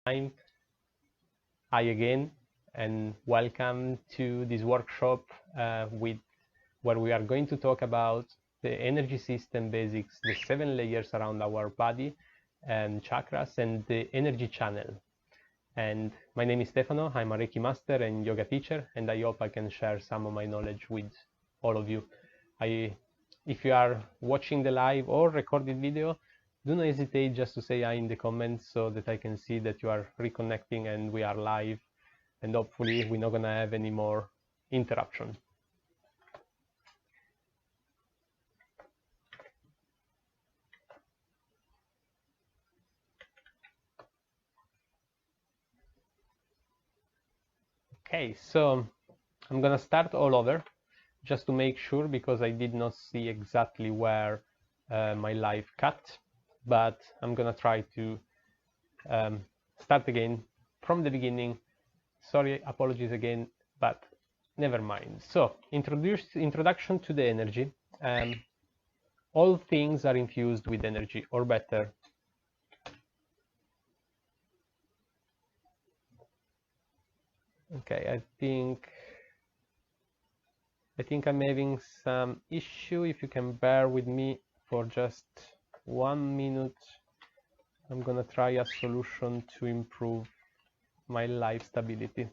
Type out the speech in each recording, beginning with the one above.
Hi again, and welcome to this workshop where we are going to talk about the energy system basics, the 7 layers around our body and chakras, and the energy channel. And my name is Stefano. I'm a Reiki master and yoga teacher, and I hope I can share some of my knowledge with all of you. If you are watching the live or recorded video, do not hesitate just to say hi in the comments so that I can see that you are reconnecting and we are live, and hopefully we're not gonna have any more interruption. Okay, so I'm gonna start all over just to make sure, because I did not see exactly where my live cut, but I'm gonna try to start again from the beginning. Sorry, apologies again, but never mind. So, introduction to the energy. All things are infused with energy, or better, okay, I think I'm having some issue. If you can bear with me for just 1 minute, I'm gonna try a solution to improve my live stability.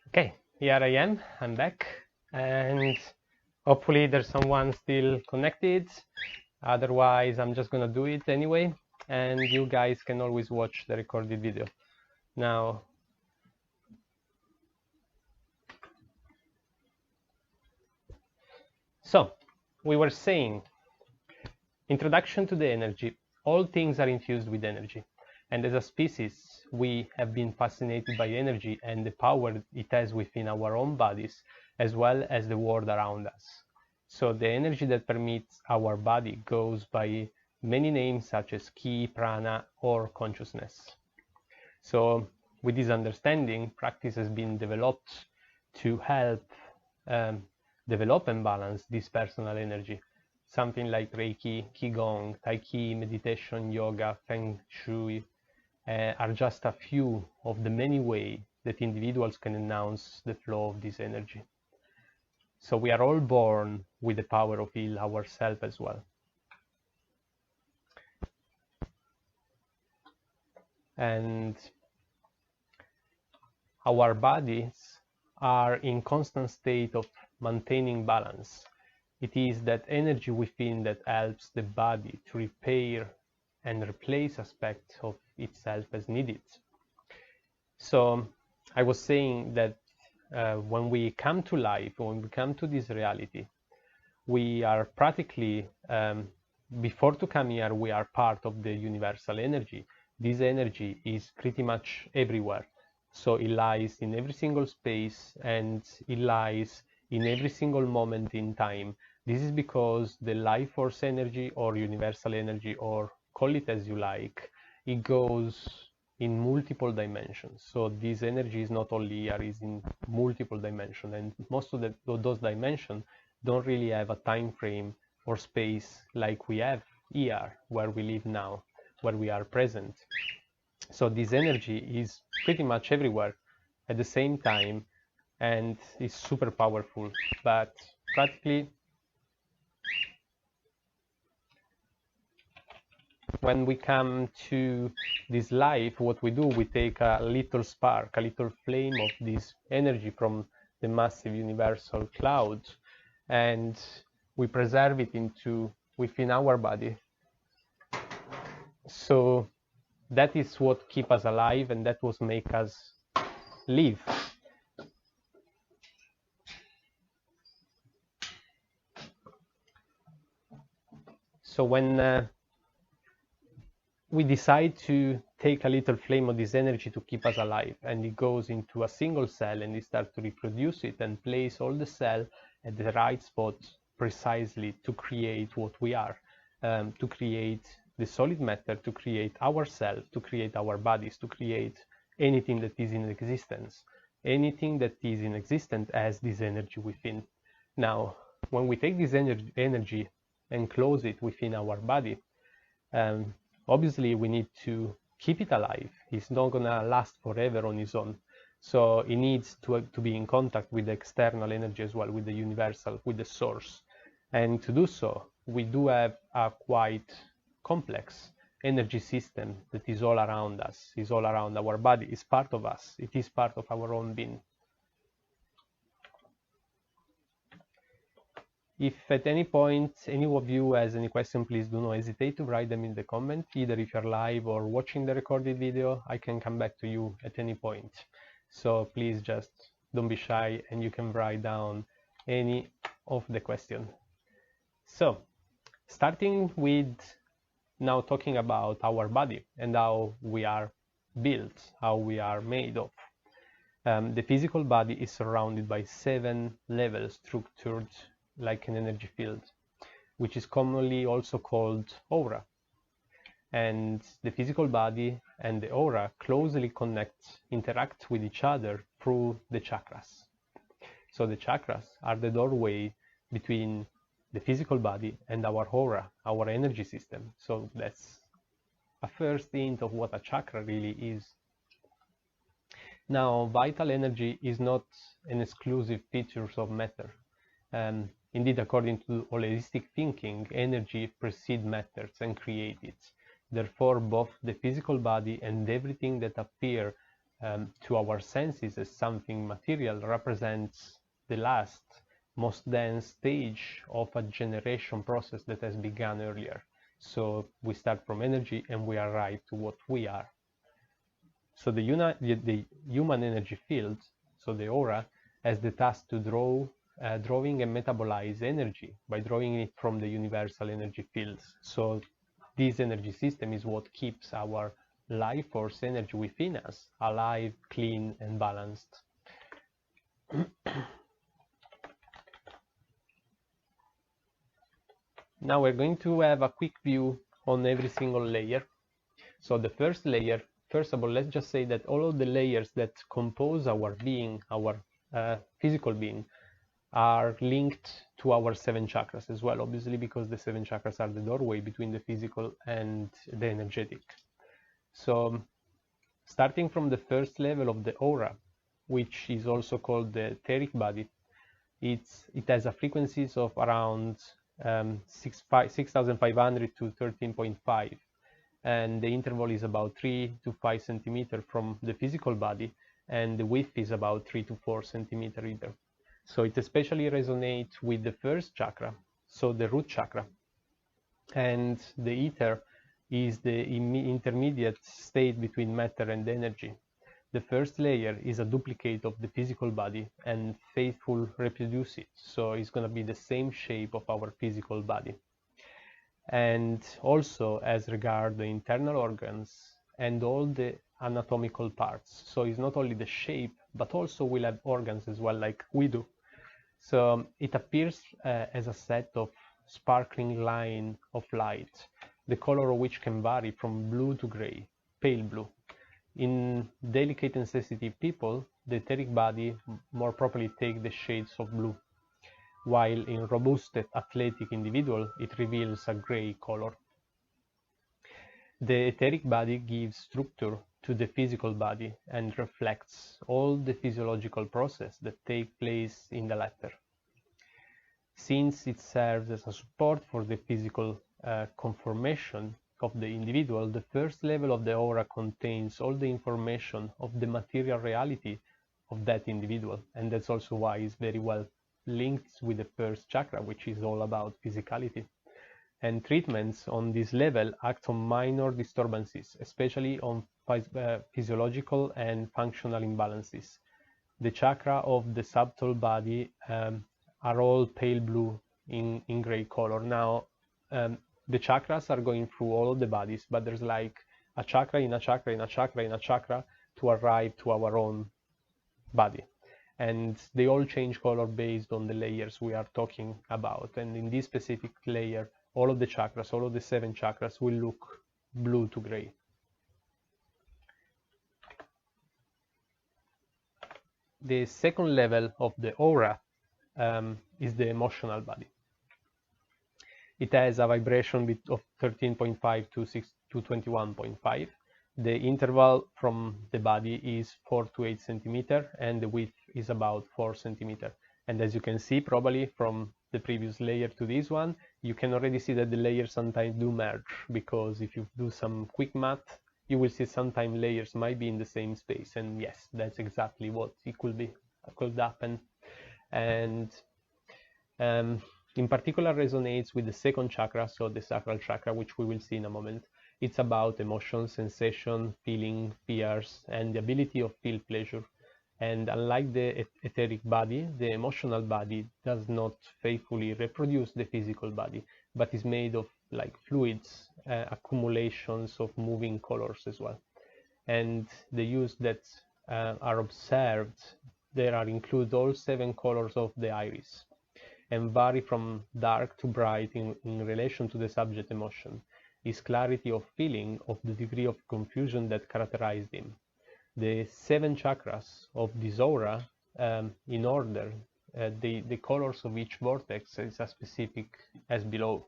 Okay, here I am, I'm back, and hopefully there's someone still connected. Otherwise, I'm just gonna do it anyway, and you guys can always watch the recorded video. Now, so we were saying, introduction to the energy. All things are infused with energy, and as a species, we have been fascinated by energy and the power it has within our own bodies, as well as the world around us. So the energy that permeates our body goes by many names, such as ki, prana, or consciousness. So with this understanding, practice has been developed to help develop and balance this personal energy. Something like Reiki, Qigong, Tai Chi, meditation, yoga, Feng Shui are just a few of the many ways that individuals can enhance the flow of this energy. So we are all born with the power of heal ourselves as well. And our bodies are in constant state of maintaining balance. It is that energy within that helps the body to repair and replace aspects of itself as needed. So I was saying that when we come to life, when we come to this reality, we are practically, before to come here, we are part of the universal energy. This energy is pretty much everywhere. So it lies in every single space, and it lies in every single moment in time. This is because the life force energy, or universal energy, or call it as you like, it goes in multiple dimensions. So this energy is not only here, is in multiple dimensions, and most of those dimensions don't really have a time frame or space like we have here, where we live now, where we are present. So this energy is pretty much everywhere at the same time and is super powerful. But practically, when we come to this life, what we do, we take a little spark, a little flame of this energy from the massive universal cloud, and we preserve it within our body. So that is what keeps us alive, and that what makes us live. So when we decide to take a little flame of this energy to keep us alive, and it goes into a single cell, and it starts to reproduce it and place all the cell at the right spot precisely to create what we are, to create the solid matter, to create ourselves, to create our bodies, to create anything that is in existence. Anything that is in existence has this energy within. Now, when we take this energy and close it within our body, obviously we need to keep it alive. It's not gonna last forever on its own. So it needs to be in contact with the external energy as well, with the universal, with the source. And to do so, we do have a quite complex energy system that is all around us, is all around our body, is part of us. It is part of our own being. If at any point any of you has any question, please do not hesitate to write them in the comment. Either if you're live or watching the recorded video, I can come back to you at any point. So please just don't be shy, and you can write down any of the questions. So starting with now talking about our body and how we are built, how we are made of. The physical body is surrounded by 7 levels structured like an energy field, which is commonly also called aura. And the physical body and the aura closely interact with each other through the chakras. So the chakras are the doorway between the physical body and our aura, our energy system. So that's a first hint of what a chakra really is. Now, vital energy is not an exclusive feature of matter. Indeed, according to holistic thinking, energy precedes matter and creates it. Therefore, both the physical body and everything that appears to our senses as something material represents the last, most dense stage of a generation process that has begun earlier. So we start from energy and we arrive to what we are. So the human energy field, so the aura, has the task to drawing and metabolize energy by drawing it from the universal energy fields. So this energy system is what keeps our life force energy within us alive, clean, and balanced. Now we're going to have a quick view on every single layer. So the first layer, first of all, let's just say that all of the layers that compose our being, our physical being, are linked to our 7 chakras as well, obviously, because the 7 chakras are the doorway between the physical and the energetic. So starting from the first level of the aura, which is also called the etheric body, it has a frequencies of around 6,500 to 13.5, and the interval is about 3 to 5 centimeters from the physical body, and the width is about 3 to 4 centimeters either. So it especially resonates with the first chakra, so the root chakra, and the ether is the intermediate state between matter and energy. The first layer is a duplicate of the physical body and faithful reproduce it, so it's going to be the same shape of our physical body. And also as regard the internal organs and all the anatomical parts, so it's not only the shape but also we'll have organs as well, like we do. So it appears as a set of sparkling line of light, the color of which can vary from blue to gray, pale blue. In delicate and sensitive people, the etheric body more properly take the shades of blue. while in robust athletic individual it reveals a gray color. The etheric body gives structure to the physical body and reflects all the physiological processes that take place in the latter. Since it serves as a support for the physical conformation of the individual, the first level of the aura contains all the information of the material reality of that individual, and that's also why it's very well linked with the first chakra, which is all about physicality. And treatments on this level act on minor disturbances, especially on physiological and functional imbalances. The chakra of the subtle body are all pale blue in gray color. Now, the chakras are going through all of the bodies, but there's like a chakra in a chakra in a chakra in a chakra to arrive to our own body. And they all change color based on the layers we are talking about. And in this specific layer, all of the chakras, all of the 7 chakras will look blue to gray. The second level of the aura is the emotional body. It has a vibration of 13.5 to 21.5. The interval from the body is 4 to 8 centimeters, and the width is about 4 centimeters. And as you can see, probably from the previous layer to this one, you can already see that the layers sometimes do merge, because if you do some quick math, you will see sometimes layers might be in the same space. And yes, that's exactly what it could happen. And in particular resonates with the second chakra, so the sacral chakra, which we will see in a moment. It's about emotion, sensation, feeling, fears, and the ability of feel pleasure. And unlike the etheric body, the emotional body does not faithfully reproduce the physical body, but is made of like fluids, accumulations of moving colors as well. And the hues that are observed there include all 7 colors of the iris, and vary from dark to bright in relation to the subject emotion, his clarity of feeling, of the degree of confusion that characterized him. The 7 chakras of this aura, in order, the colors of each vortex is as specific as below.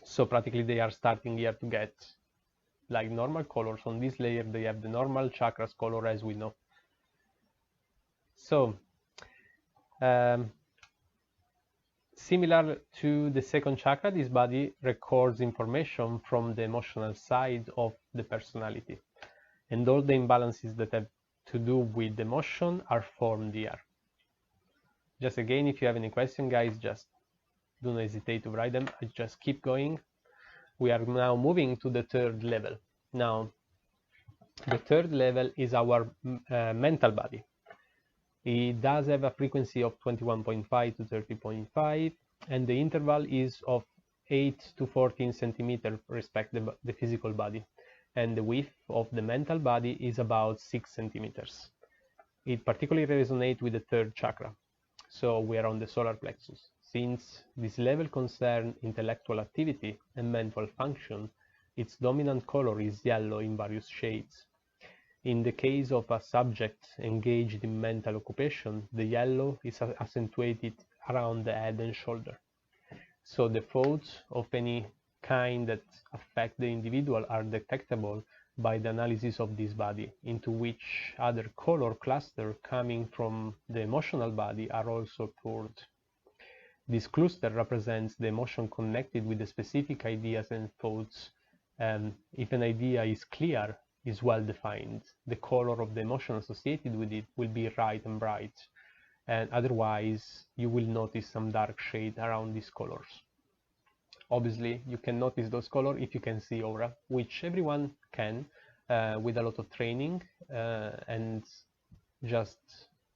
So practically they are starting here to get like normal colors. On this layer they have the normal chakras color as we know. So similar to the second chakra, this body records information from the emotional side of the personality, and all the imbalances that have to do with emotion are formed here. Just again, if you have any question, guys, just do not hesitate to write them. I just keep going. We are now moving to the third level. Now, the third level is our mental body. It does have a frequency of 21.5 to 30.5, and the interval is of 8 to 14 centimeters respect the physical body, and the width of the mental body is about 6 centimeters. It particularly resonates with the third chakra, so we are on the solar plexus. Since this level concerns intellectual activity and mental function, its dominant color is yellow in various shades. In the case of a subject engaged in mental occupation, the yellow is accentuated around the head and shoulder. So the thoughts of any kind that affect the individual are detectable by the analysis of this body, into which other color clusters coming from the emotional body are also poured. This cluster represents the emotion connected with the specific ideas and thoughts. If an idea is clear, is well defined, the color of the emotion associated with it will be right and bright, and otherwise you will notice some dark shade around these colors. Obviously you can notice those colors if you can see aura, which everyone can with a lot of training, and just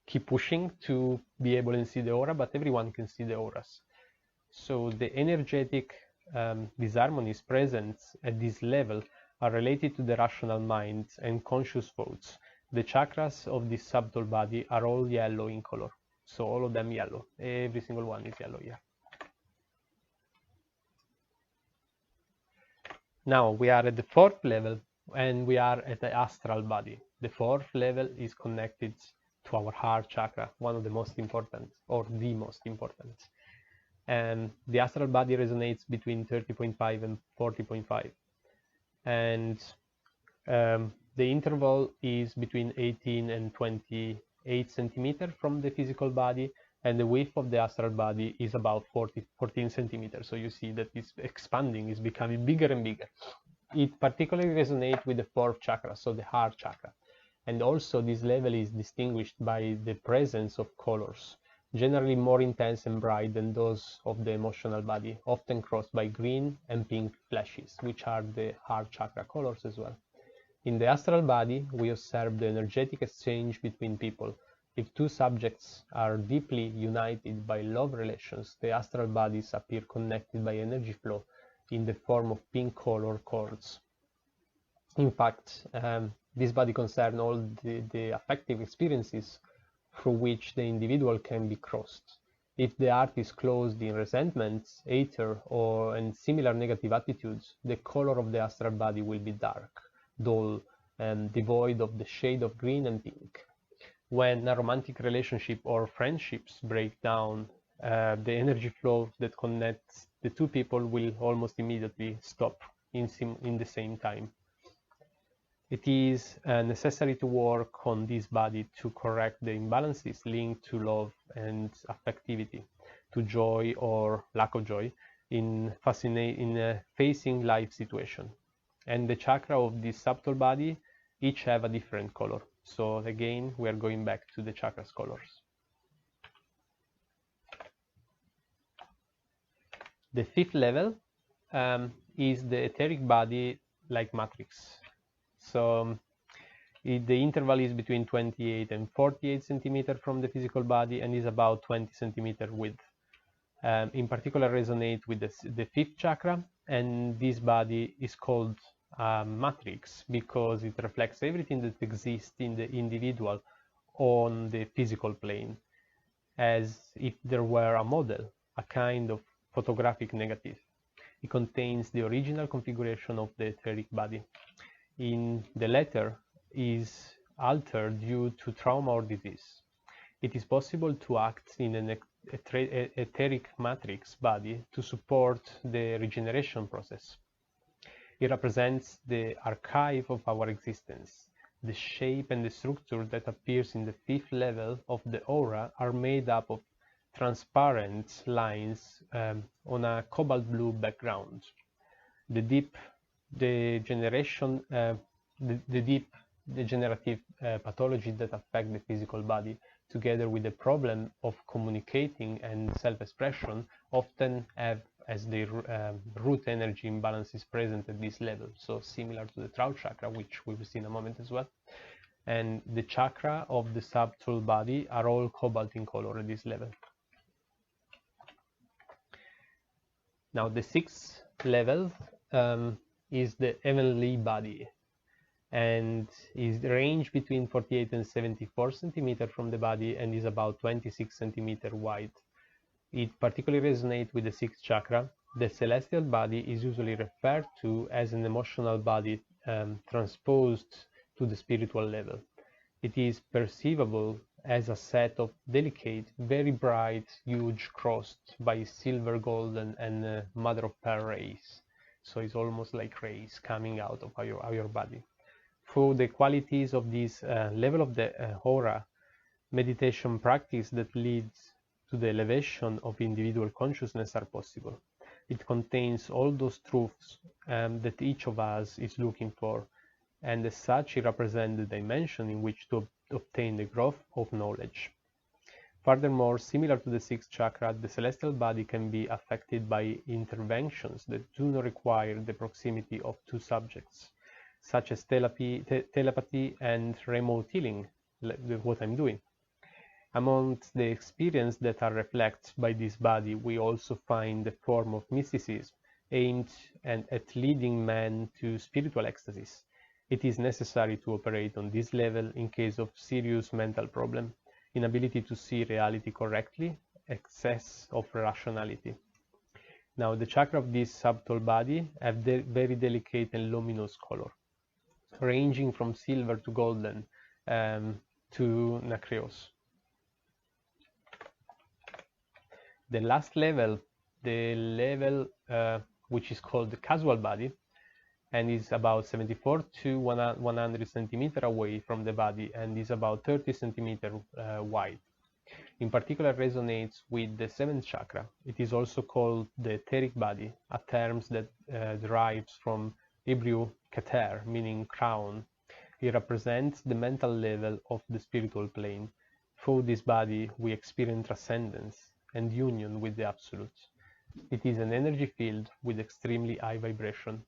keep pushing to be able to see the aura, but everyone can see the auras. So the energetic disharmonies present at this level are related to the rational mind and conscious thoughts. The chakras of this subtle body are all yellow in color, so all of them yellow, every single one is yellow here. Now we are at the 4th level, and we are at the astral body. The 4th level is connected to our heart chakra, one of the most important, or the most important. And the astral body resonates between 30.5 and 40.5. And the interval is between 18 and 28 centimeters from the physical body, and the width of the astral body is about 14 centimeters. So you see that it's expanding, it's becoming bigger and bigger. It particularly resonates with the fourth chakra, so the heart chakra. And also this level is distinguished by the presence of colors, generally more intense and bright than those of the emotional body, often crossed by green and pink flashes, which are the heart chakra colors as well. In the astral body, we observe the energetic exchange between people. If two subjects are deeply united by love relations, the astral bodies appear connected by energy flow in the form of pink color cords. In fact, this body concerns all the affective experiences through which the individual can be crossed. If the heart is closed in resentment, anger, and similar negative attitudes, the color of the astral body will be dark, dull, and devoid of the shade of green and pink. When a romantic relationship or friendships break down, the energy flow that connects the two people will almost immediately stop in the same time. It is necessary to work on this body to correct the imbalances linked to love and affectivity, to joy or lack of joy in facing life situation. And the chakra of this subtle body each have a different color. So again, we are going back to the chakras colors. The fifth level is the etheric body like matrix. So the interval is between 28 and 48 centimeters from the physical body and is about 20 centimeters width. In particular, resonate with the fifth chakra, and this body is called matrix because it reflects everything that exists in the individual on the physical plane, as if there were a model, a kind of photographic negative. It contains the original configuration of the etheric body. In the latter is altered due to trauma or disease. It is possible to act in an etheric matrix body to support the regeneration process. It represents the archive of our existence. The shape and the structure that appears in the fifth level of the aura are made up of transparent lines on a cobalt blue background. The deep degenerative pathology that affect the physical body, together with the problem of communicating and self-expression, often have as their root energy imbalances present at this level. So similar to the throat chakra, which we will see in a moment as well. And the chakra of the subtle body are all cobalt in color at this level. Now the sixth level is the heavenly body, and is range between 48 and 74 centimeters from the body and is about 26 centimeters wide. It particularly resonates with the sixth chakra. The celestial body is usually referred to as an emotional body transposed to the spiritual level. It is perceivable as a set of delicate, very bright, huge crossed by silver, golden, and mother of pearl rays. So it's almost like rays coming out of your body. Through the qualities of this level of the aura, meditation practice that leads to the elevation of individual consciousness are possible. It contains all those truths that each of us is looking for, and as such it represents the dimension in which to obtain the growth of knowledge. Furthermore, similar to the sixth chakra, the celestial body can be affected by interventions that do not require the proximity of two subjects, such as telepathy and remote healing, what I'm doing. Amongst the experiences that are reflected by this body, we also find the form of mysticism aimed at leading man to spiritual ecstasies. It is necessary to operate on this level in case of serious mental problem, inability to see reality correctly, excess of rationality. Now, the chakra of this subtle body have very delicate and luminous color, ranging from silver to golden, to Nacreos. The last level, the level which is called the causal body, and is about 74 to 100 centimeter away from the body, and is about 30 centimeter wide. In particular, resonates with the seventh chakra. It is also called the etheric body, a term that derives from Hebrew keter, meaning crown. It represents the mental level of the spiritual plane. Through this body, we experience transcendence and union with the Absolute. It is an energy field with extremely high vibration.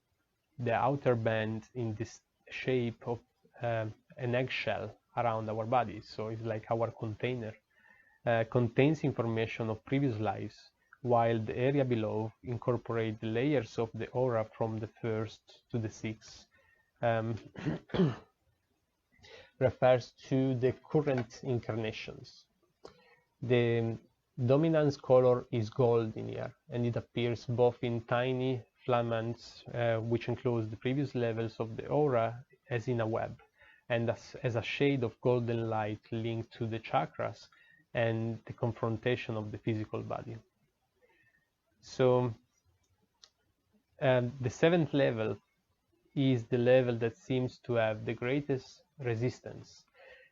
The outer band in this shape of an eggshell around our body, so it's like our container, contains information of previous lives, while the area below incorporates the layers of the aura from the first to the sixth. Refers to the current incarnations. The dominance color is gold in here, and it appears both in tiny filaments, which includes the previous levels of the aura, as in a web, and as a shade of golden light linked to the chakras and the confrontation of the physical body. So the seventh level is the level that seems to have the greatest resistance.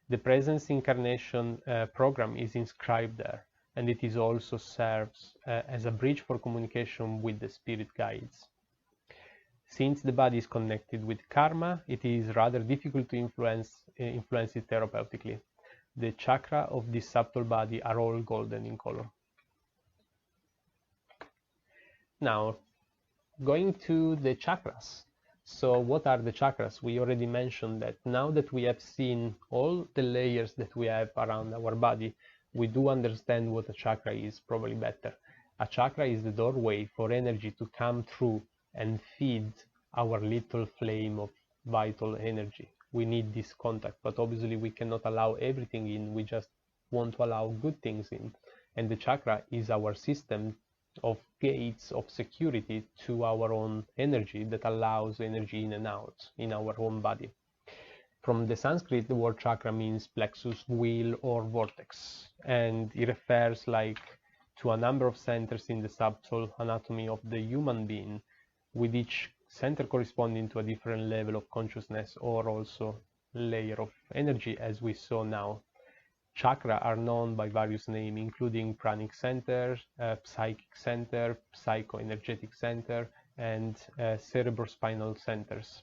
The presence incarnation program is inscribed there, and it is also serves as a bridge for communication with the spirit guides. Since the body is connected with karma, it is rather difficult to influence it therapeutically. The chakra of this subtle body are all golden in color. Now, going to the chakras. So what are the chakras? We already mentioned that now that we have seen all the layers that we have around our body, we do understand what a chakra is probably better. A chakra is the doorway for energy to come through and feed our little flame of vital energy. We need this contact, but obviously we cannot allow everything in. We just want to allow good things in. And the chakra is our system of gates of security to our own energy that allows energy in and out in our own body. From the Sanskrit, the word chakra means plexus, wheel, or vortex, and it refers to a number of centers in the subtle anatomy of the human being, with each center corresponding to a different level of consciousness or also layer of energy, as we saw now. Chakra are known by various names, including pranic center, psychic center, psychoenergetic center, and cerebrospinal centers.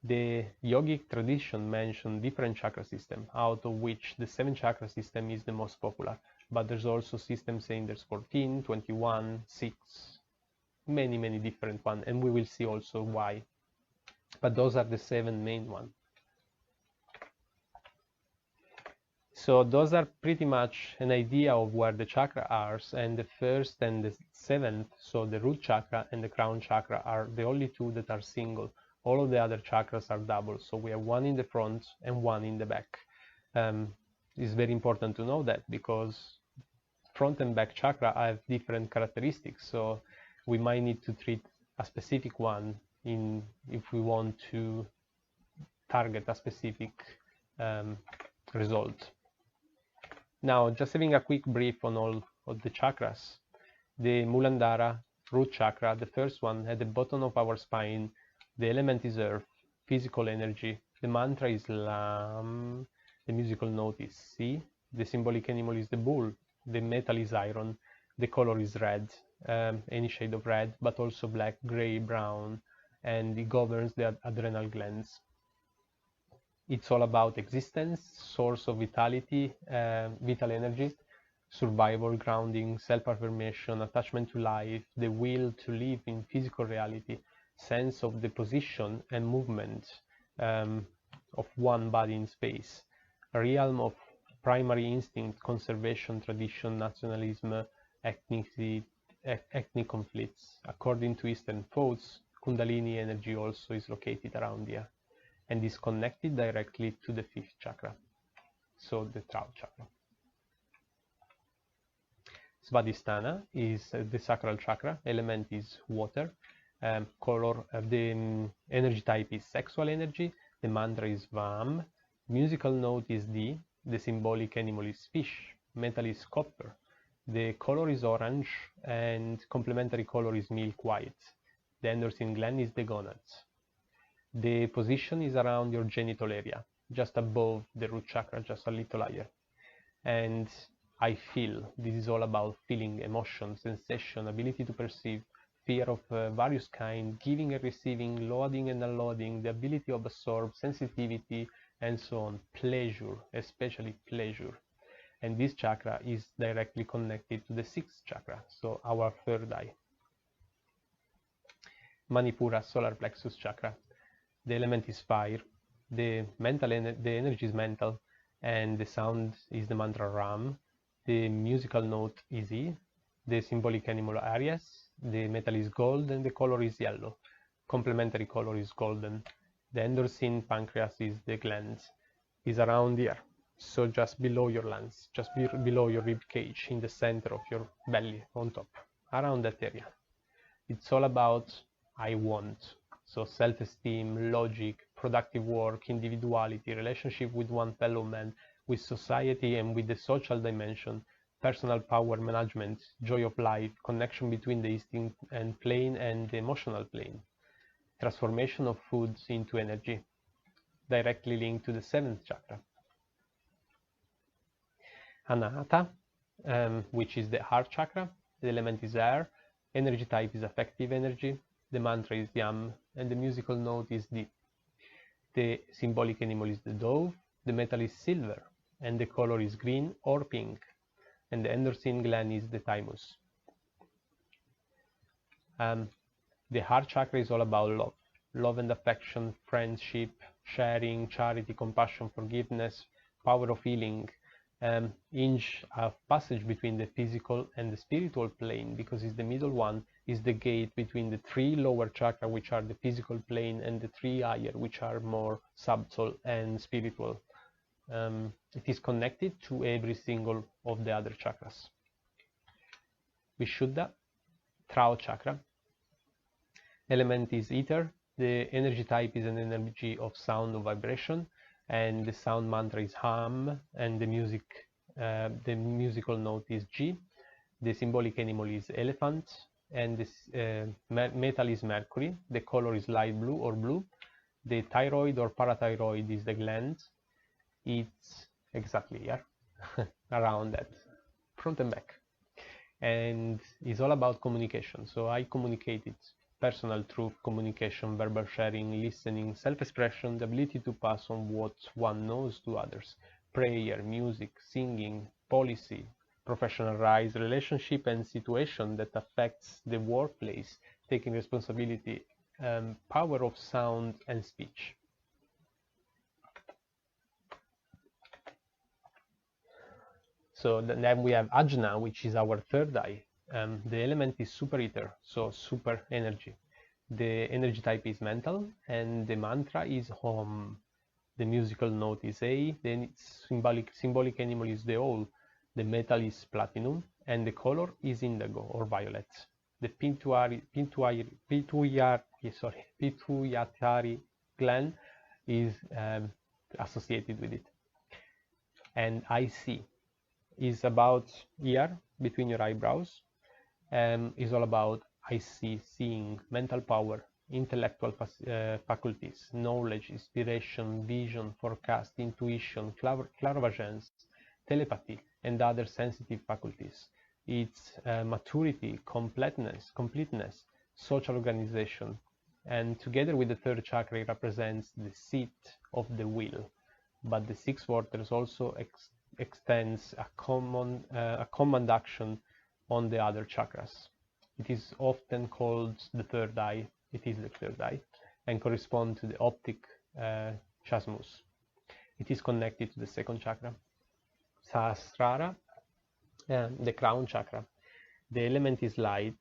The yogic tradition mentioned different chakra systems, out of which the 7 chakra system is the most popular, but there's also systems saying there's 14, 21, 6, many different ones, and we will see also why. But those are the 7 main ones. So those are pretty much an idea of where the chakra are, and the first and the 7th, so the root chakra and the crown chakra, are the only 2 that are single. All of the other chakras are double, so we have 1 in the front and 1 in the back. It's very important to know that, because front and back chakra have different characteristics, so we might need to treat a specific one if we want to target a specific result. Now, just having a quick brief on all of the chakras. The Muladhara root chakra, the first one, at the bottom of our spine. The element is earth, physical energy. The mantra is Lam. The musical note is Si. The symbolic animal is the bull. The metal is iron. The color is red, any shade of red, but also black, gray, brown, and it governs the adrenal glands. It's all about existence, source of vitality, vital energy, survival, grounding, self-affirmation, attachment to life, the will to live in physical reality, sense of the position and movement of one body in space, a realm of primary instinct, conservation, tradition, nationalism, ethnic conflicts. According to Eastern thoughts, Kundalini energy also is located around here, and is connected directly to the 5th chakra, so the throat chakra. Svadhisthana is the sacral chakra. Element is water. Color, the energy type is sexual energy. The mantra is Vam. Musical note is D, the symbolic animal is fish, metal is copper, the color is orange, and complementary color is milk white. The endorsing gland is the gonads. The position is around your genital area, just above the root chakra, just a little higher. And I feel, this is all about feeling, emotion, sensation, ability to perceive, fear of various kind, giving and receiving, loading and unloading, the ability to absorb, sensitivity, and so on, pleasure, especially pleasure. And this chakra is directly connected to the sixth chakra, so our third eye. Manipura, solar plexus chakra. The element is fire, the energy is mental, and the sound is the mantra Ram. The musical note is E, the symbolic animal Aries, the metal is gold, and the color is yellow. Complementary color is golden. The endorsine pancreas is the gland, is around here, so just below your lungs, just below your rib cage, in the center of your belly, on top, around that area. It's all about I want. So self-esteem, logic, productive work, individuality, relationship with one fellow man, with society and with the social dimension, personal power management, joy of life, connection between the instinct and plane and the emotional plane, transformation of foods into energy, directly linked to the seventh chakra. Anahata, which is the heart chakra, the element is air, energy type is affective energy, the mantra is Yam, and the musical note is D. The symbolic animal is the dove, the metal is silver, and the color is green or pink, and the endorsine gland is the thymus. The heart chakra is all about love and affection, friendship, sharing, charity, compassion, forgiveness, power of healing, inch of passage between the physical and the spiritual plane, because it's the middle one, is the gate between the three lower chakra, which are the physical plane, and the three higher, which are more subtle and spiritual. It is connected to every single of the other chakras. Vishuddha, Trao chakra. Element is ether. The energy type is an energy of sound or vibration, and the sound mantra is Ham, and the musical note is G. The symbolic animal is elephant, and this metal is mercury. The color is light blue or blue. The thyroid or parathyroid is the gland. It's exactly here, around that, front and back, and it's all about communication. So I communicated personal truth, communication, verbal sharing, listening, self-expression, the ability to pass on what one knows to others, prayer, music, singing, policy, professional rise, relationship and situation that affects the workplace, taking responsibility, power of sound and speech. So then we have Ajna, which is our third eye. The element is super ether, so super energy. The energy type is mental, and the mantra is Om. The musical note is A. Then its symbolic animal is the owl. The metal is platinum, and the color is indigo or violet. The pituitary gland is associated with it. And I see is about here between your eyebrows, is all about I see, seeing, mental power, intellectual faculties, knowledge, inspiration, vision, forecast, intuition, clairvoyance, telepathy, and other sensitive faculties. It's maturity, completeness, social organization, and together with the third chakra it represents the seat of the will. But the six waters also extends a command action on the other chakras. It is often called the third eye. It is the third eye, and correspond to the optic chasmus. It is connected to the second chakra. Sahasrara, the crown chakra. The element is light.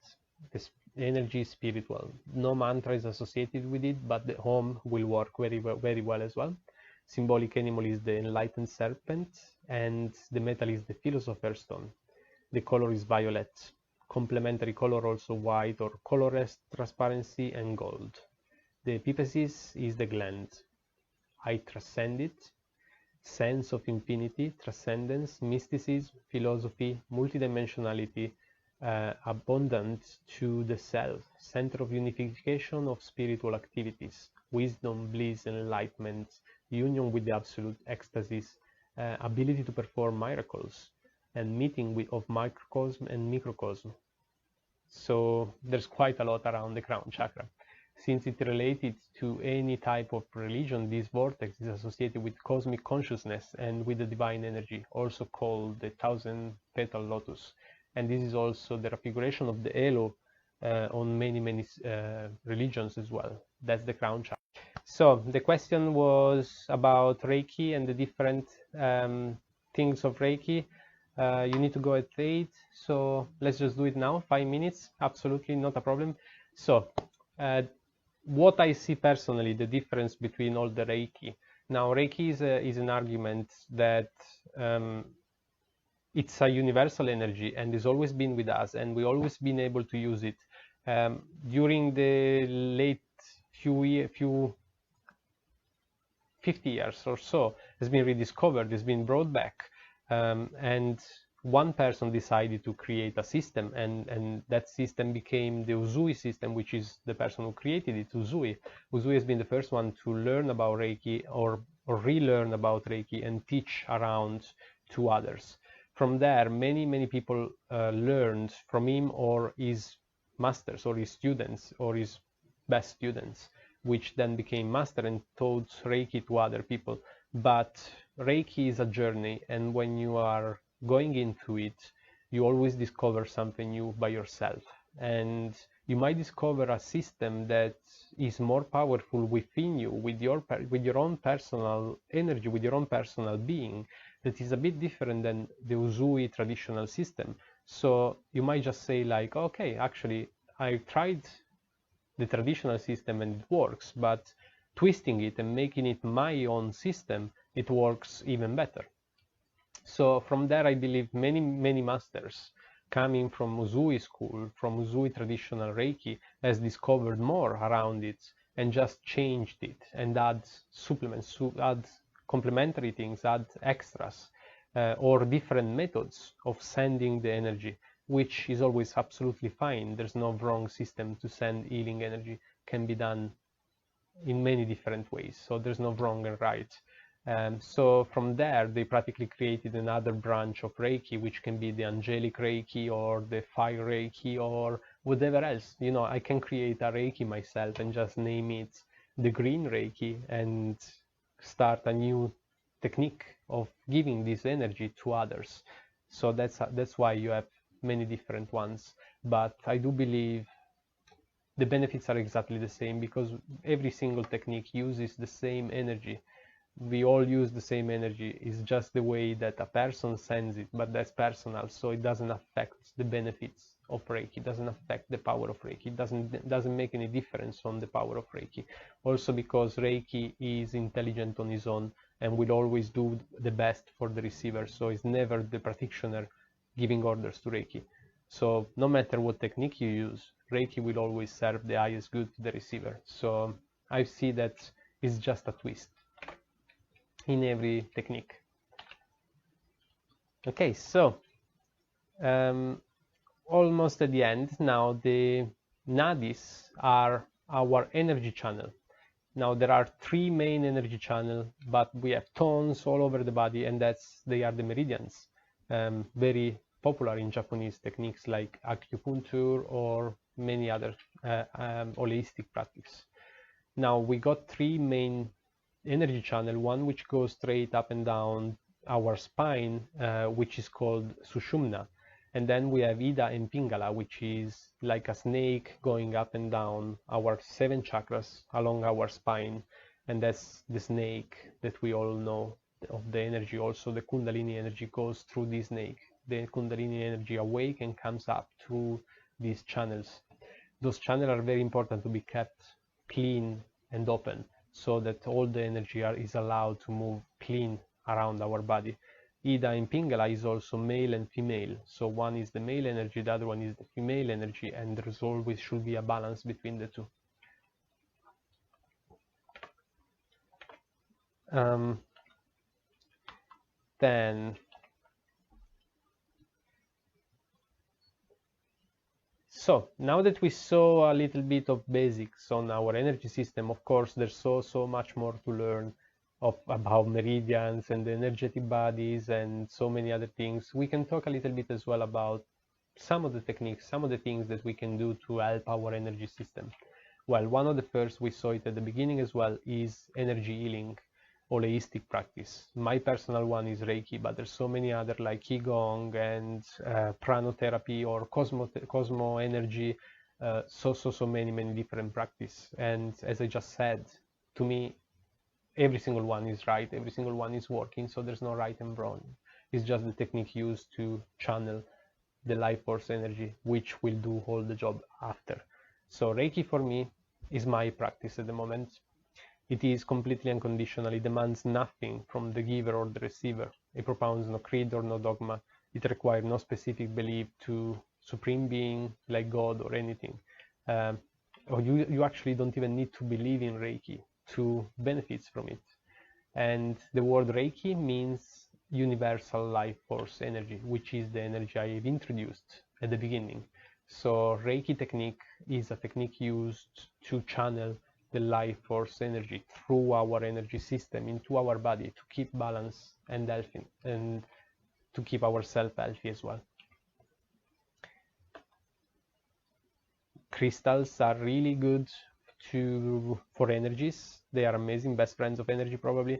The energy is spiritual. No mantra is associated with it, but the Om will work very well as well. Symbolic animal is the enlightened serpent, and the metal is the philosopher's stone. The color is violet. Complementary color also white or colorless, transparency, and gold. The epiphysis is the gland. I transcend it. sense of infinity, transcendence, mysticism, philosophy, multidimensionality, abundance to the self, center of unification of spiritual activities, wisdom, bliss, enlightenment, union with the absolute, ecstasis, ability to perform miracles, and meeting of microcosm and microcosm. So there's quite a lot around the crown chakra. Since it's related to any type of religion, this vortex is associated with cosmic consciousness and with the divine energy, also called the thousand petal lotus. And this is also the configuration of the halo on many religions as well. That's the crown chakra. So the question was about Reiki and the different things of Reiki. You need to go at 8, so let's just do it now. 5 minutes, absolutely not a problem. So what I see personally, the difference between all the Reiki. Now, Reiki is an argument that it's a universal energy and has always been with us, and we always been able to use it. During the late few 50 years or so, has been rediscovered, has been brought back, and one person decided to create a system, and that system became the Usui system, which is the person who created it, Usui. Usui has been the first one to learn about Reiki or relearn about Reiki and teach around to others. From there, many people learned from him or his masters or his students or his best students, which then became master and taught Reiki to other people. But Reiki is a journey, and when you are going into it, you always discover something new by yourself, and you might discover a system that is more powerful within you, with your own personal energy, with your own personal being, that is a bit different than the Usui traditional system. So you might just say like, okay, actually I tried the traditional system and it works, but twisting it and making it my own system, it works even better. So from there, I believe many masters coming from Usui school, from Usui traditional Reiki, has discovered more around it and just changed it and add supplements, add complementary things, add extras, or different methods of sending the energy, which is always absolutely fine. There's no wrong system to send healing energy. Can be done in many different ways, so there's no wrong and right. So from there, they practically created another branch of Reiki, which can be the angelic Reiki or the fire Reiki or whatever else. You know, I can create a Reiki myself and just name it the green Reiki and start a new technique of giving this energy to others. So that's why you have many different ones. But I do believe the benefits are exactly the same, because every single technique uses the same energy. We all use the same energy. It's just the way that a person sends it, but that's personal, so it doesn't affect the benefits of Reiki. It doesn't affect the power of Reiki. It doesn't make any difference on the power of Reiki. Also because Reiki is intelligent on its own and will always do the best for the receiver, so it's never the practitioner giving orders to Reiki. So no matter what technique you use, Reiki will always serve the highest good to the receiver. So I see that it's just a twist in every technique. Okay, so almost at the end now. The nadis are our energy channel. Now there are 3 main energy channels, but we have tones all over the body, and they are the meridians, very popular in Japanese techniques like acupuncture or many other holistic practices. Now we got 3 main energy channel, one which goes straight up and down our spine, which is called Sushumna, and then we have Ida and Pingala, which is like a snake going up and down our 7 chakras along our spine, and that's the snake that we all know of the energy. Also the Kundalini energy goes through this snake. The Kundalini energy awake and comes up through these channels. Those channels are very important to be kept clean and open, so that all the energy is allowed to move clean around our body. Ida in Pingala is also male and female, so one is the male energy, the other one is the female energy, and there always should be a balance between the two. then so now that we saw a little bit of basics on our energy system, of course there's so much more to learn about meridians and the energetic bodies and so many other things. We can talk a little bit as well about some of the techniques, some of the things that we can do to help our energy system. Well, one of the first, we saw it at the beginning as well, is energy healing, holistic practice. My personal one is Reiki, but there's so many other like Qigong and pranotherapy or cosmo energy, so many different practice. And as I just said, to me, every single one is right, every single one is working, so there's no right and wrong. It's just the technique used to channel the life force energy, which will do all the job after. So Reiki for me is my practice at the moment. It is completely unconditional. It demands nothing from the giver or the receiver. It propounds no creed or no dogma. It requires no specific belief to supreme being like God or anything. Or you actually don't even need to believe in Reiki to benefit from it. And the word Reiki means universal life force energy, which is the energy I've introduced at the beginning. So Reiki technique is a technique used to channel the life force energy through our energy system into our body to keep balance and healthy, and to keep ourselves healthy as well. Crystals are really good for energies. They are amazing, best friends of energy probably.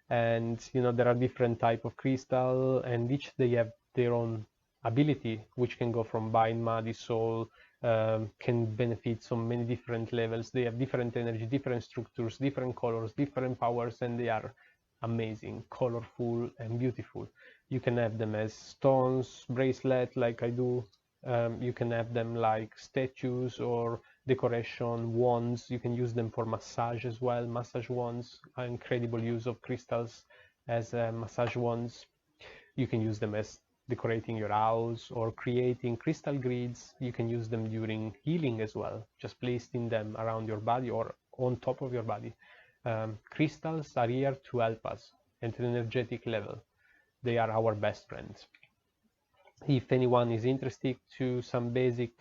And there are different type of crystal, and each they have their own ability, which can go from bind, muddy, soul, can benefit so many different levels. They have different energy, different structures, different colors, different powers, and they are amazing, colorful, and beautiful. You can have them as stones, bracelet, like I do. You can have them like statues or decoration, wands. You can use them for massage as well. Massage wands, incredible use of crystals as massage wands. You can use them as decorating your house or creating crystal grids. You can use them during healing as well, just placing them around your body or on top of your body. Crystals are here to help us at an energetic level. They are our best friends. If anyone is interested to some basic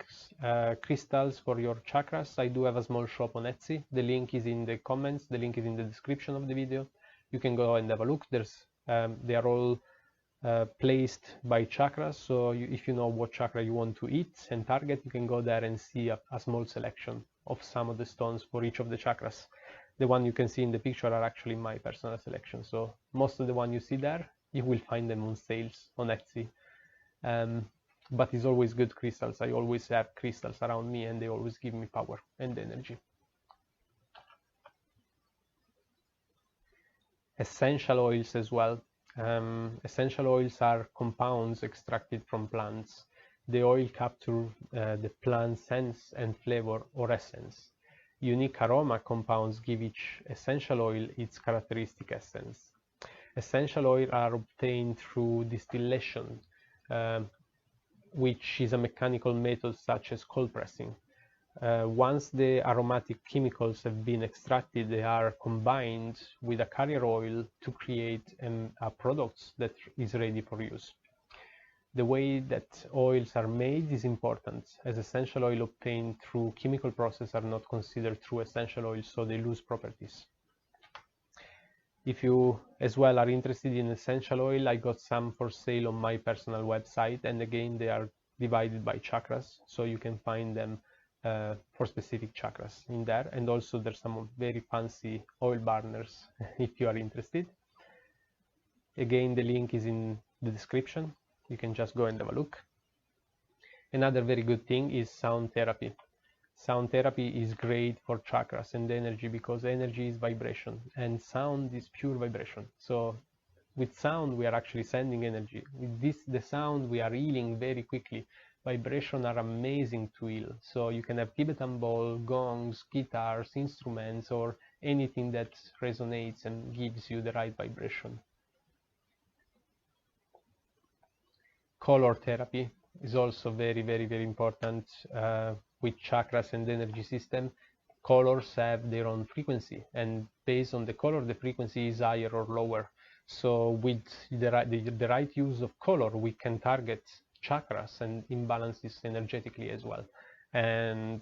crystals for your chakras, I do have a small shop on Etsy. The link is in the comments. The link is in the description of the video. You can go and have a look. They are all placed by chakras. So if you know what chakra you want to hit and target, you can go there and see a small selection of some of the stones for each of the chakras. The one you can see in the picture are actually my personal selection. So most of the one you see there, you will find them on sales on Etsy. But it's always good crystals. I always have crystals around me, and they always give me power and energy. Essential oils as well. Essential oils are compounds extracted from plants. The oil captures the plant sense and flavor or essence. Unique aroma compounds give each essential oil its characteristic essence. Essential oils are obtained through distillation, which is a mechanical method such as cold pressing. Once the aromatic chemicals have been extracted, they are combined with a carrier oil to create a product that is ready for use. The way that oils are made is important, as essential oil obtained through chemical process are not considered true essential oils, so they lose properties. If you as well are interested in essential oil, I got some for sale on my personal website, and again they are divided by chakras, so you can find them for specific chakras in there. And also there's some very fancy oil burners if you are interested. Again, the link is in the description. You can just go and have a look. Another very good thing is sound therapy. Sound therapy is great for chakras and energy because energy is vibration and sound is pure vibration. So with sound we are actually sending energy. With the sound we are healing very quickly. Vibration are amazing to heal. So you can have Tibetan bowl, gongs, guitars, instruments, or anything that resonates and gives you the right vibration. Color therapy is also very important with chakras and energy system. Colors have their own frequency, and based on the color the frequency is higher or lower. So with the right use of color, we can target chakras and imbalances energetically as well. And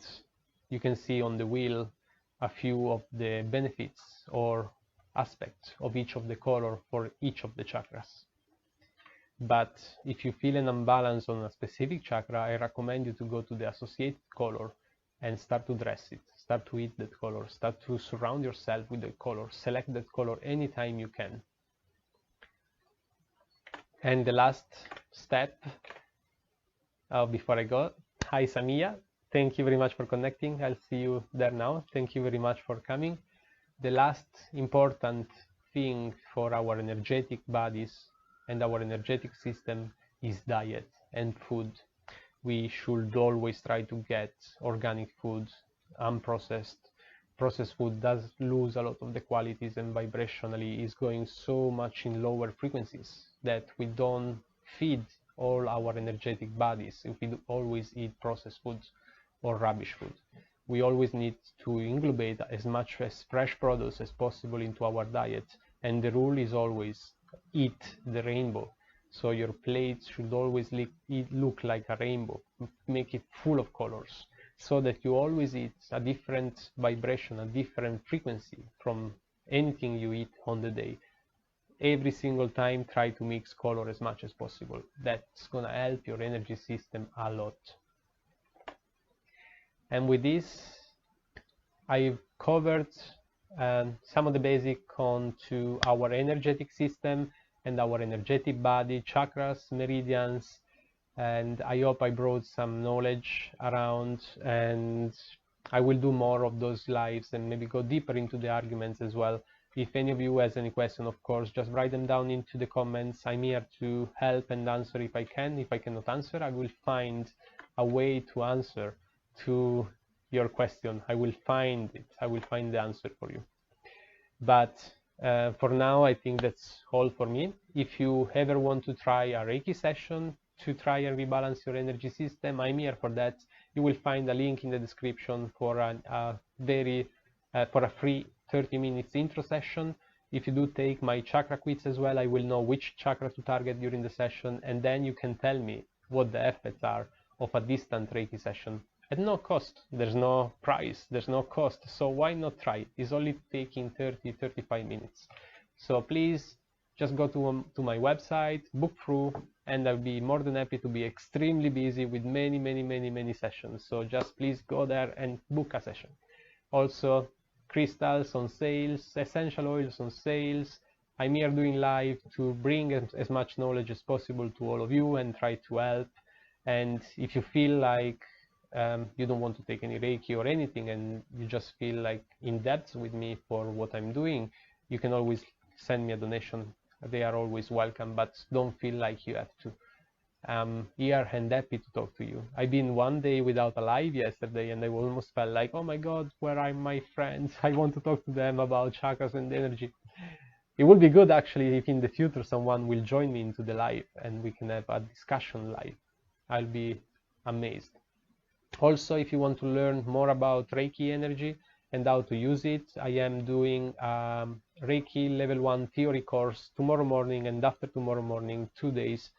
you can see on the wheel a few of the benefits or aspects of each of the color for each of the chakras. But if you feel an imbalance on a specific chakra, I recommend you to go to the associated color and start to dress it, start to eat that color, start to surround yourself with the color, select that color anytime you can. And the last step, before I go, hi Samia, thank you very much for connecting. I'll see you there now. Thank you very much for coming. The last important thing for our energetic bodies and our energetic system is diet and food. We should always try to get organic food, unprocessed. Processed food does lose a lot of the qualities and vibrationally is going so much in lower frequencies that we don't feed all our energetic bodies if we always eat processed foods or rubbish food. We always need to inglobate as much as fresh produce as possible into our diet, and the rule is always eat the rainbow. So your plate should always look like a rainbow, make it full of colors, so that you always eat a different vibration, a different frequency from anything you eat on the day. Every single time try to mix color as much as possible. That's gonna help your energy system a lot. And with this, I've covered some of the basic onto our energetic system and our energetic body, chakras, meridians, and I hope I brought some knowledge around, and I will do more of those lives and maybe go deeper into the arguments as well. If any of you has any question, of course, just write them down into the comments. I'm here to help and answer if I can. If I cannot answer, I will find a way to answer to your question. I will find it. I will find the answer for you. But for now, I think that's all for me. If you ever want to try a Reiki session to try and rebalance your energy system, I'm here for that. You will find a link in the description for a free 30 minutes intro session. If you do take my chakra quiz as well, I will know which chakra to target during the session, and then you can tell me what the effects are of a distant Reiki session. At no cost, there's no price, there's no cost, so why not try it? It's only taking 30-35 minutes. So please just go to my website, book through, and I'll be more than happy to be extremely busy with many sessions. So just please go there and book a session. Also, crystals on sales, essential oils on sales. I'm here doing live to bring as much knowledge as possible to all of you and try to help. And if you feel like you don't want to take any Reiki or anything and you just feel like in depth with me for what I'm doing, you can always send me a donation. They are always welcome, but don't feel like you have to. I'm here and happy to talk to you. I've been one day without a live yesterday and I almost felt like, oh my God, where are my friends? I want to talk to them about chakras and energy. It would be good actually if in the future someone will join me into the live and we can have a discussion live. I'll be amazed. Also, if you want to learn more about Reiki energy and how to use it, I am doing Reiki level 1 theory course tomorrow morning and after tomorrow morning, 2 days,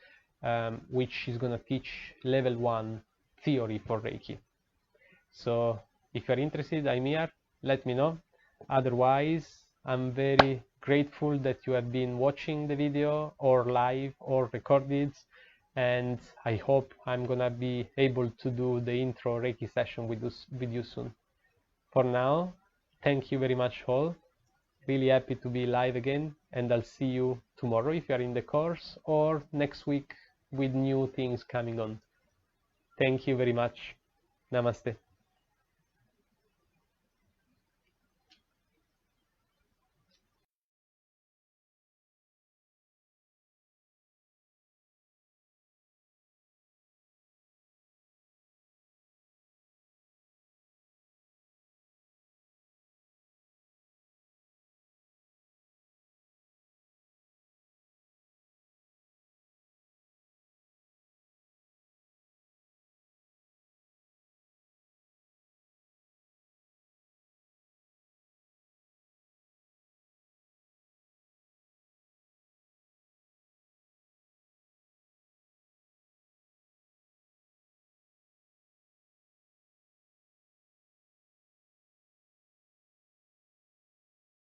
which is going to teach level 1 theory for Reiki. So if you're interested, I'm here, let me know. Otherwise, I'm very grateful that you have been watching the video or live or recorded, and I hope I'm gonna be able to do the intro Reiki session with you soon. For now, thank you very much all. Really happy to be live again, and I'll see you tomorrow if you're in the course, or next week with new things coming on. Thank you very much. Namaste.